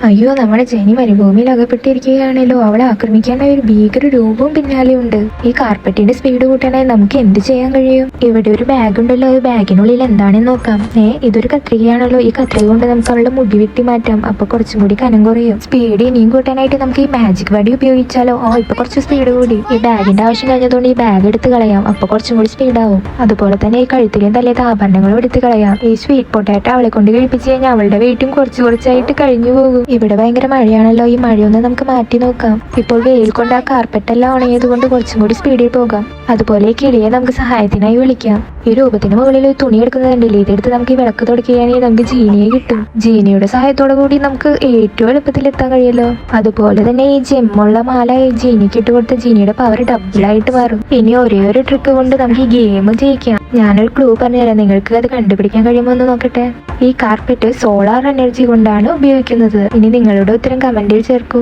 അയ്യോ, നമ്മുടെ ജെനി മരുഭൂമിയിൽ അകപ്പെട്ടിരിക്കുകയാണല്ലോ. അവളെ ആക്രമിക്കാനായി ഒരു ഭീകര രൂപവും പിന്നാലെ ഉണ്ട്. ഈ കാർപ്പറ്റിന്റെ സ്പീഡ് കൂട്ടാനായി നമുക്ക് എന്ത് ചെയ്യാൻ കഴിയും? ഇവിടെ ഒരു ബാഗ് ഉണ്ടല്ലോ, ഈ ബാഗിനുള്ളിൽ എന്താണെന്ന് നോക്കാം. ഇതൊരു കത്രികയാണല്ലോ. ഈ കത്രിക കൊണ്ട് നമുക്ക് അവളുടെ മുടി വെട്ടി മാറ്റാം. അപ്പൊ കുറച്ചും കൂടി കനം കുറയും. സ്പീഡ് ഇനിയും കൂട്ടാനായിട്ട് നമുക്ക് ഈ മാജിക് വടി ഉപയോഗിച്ചാലോ? ഇപ്പൊ കുറച്ച് സ്പീഡ് കൂടി. ഈ ബാഗിന്റെ ആവശ്യം കഴിഞ്ഞതുകൊണ്ട് ഈ ബാഗ് എടുത്ത് കളയാം. അപ്പൊ കുറച്ചും കൂടി സ്പീഡ് ആവും. അതുപോലെ തന്നെ ഈ കഴുത്തിലും തലേത് ആഭരണങ്ങളും എടുത്ത് കളയാം. ഈ സ്വീറ്റ് പൊട്ടാറ്റോ അവളെ കൊണ്ട് കഴിപ്പിച്ച് കഴിഞ്ഞാൽ അവളുടെ വെയിറ്റും കുറച്ചായിട്ട് കഴിഞ്ഞു പോകും. ഇവിടെ ഭയങ്കര മഴയാണല്ലോ. ഈ മഴയൊന്ന് നമുക്ക് മാറ്റി നോക്കാം. ഇപ്പോൾ വെയിൽ കൊണ്ട് ആ കാർപ്പറ്റ് എല്ലാം ഉണങ്ങിയത് കൊണ്ട് കുറച്ചും കൂടി സ്പീഡിൽ പോകാം. അതുപോലെ ഈ കിളിയെ നമുക്ക് സഹായത്തിനായി വിളിക്കാം. ഈ രൂപത്തിന് മുകളിൽ ഒരു തുണി എടുക്കുന്നുണ്ടല്ലേ, ഇതെടുത്ത് നമുക്ക് ഈ വിളക്ക് തുടക്കുകയാണെങ്കിൽ നമുക്ക് ജീനിയെ കിട്ടും. ജീനിയുടെ സഹായത്തോടു കൂടി നമുക്ക് ഏറ്റവും എളുപ്പത്തിൽ എത്താൻ കഴിയല്ലോ. അതുപോലെ തന്നെ ഈ ജെമ്മുള്ള മാല ജീനിക്ക് ഇട്ട് കൊടുത്ത ജീനിയുടെ പവർ ഡബിളായിട്ട് മാറും. ഇനി ഒരേ ഒരു ട്രിക്ക് കൊണ്ട് നമുക്ക് ഈ ഗെയിം ജയിക്കാം. ഞാനൊരു ക്ലൂ പറഞ്ഞുതരാം, നിങ്ങൾക്ക് അത് കണ്ടുപിടിക്കാൻ കഴിയുമോ എന്ന് നോക്കട്ടെ. ഈ കാർപ്പറ്റ് സോളാർ എനർജി കൊണ്ടാണ് ഉപയോഗിക്കുന്നത്. ഇനി നിങ്ങളുടെ ഉത്തരം കമന്റിൽ ചേർക്കൂ.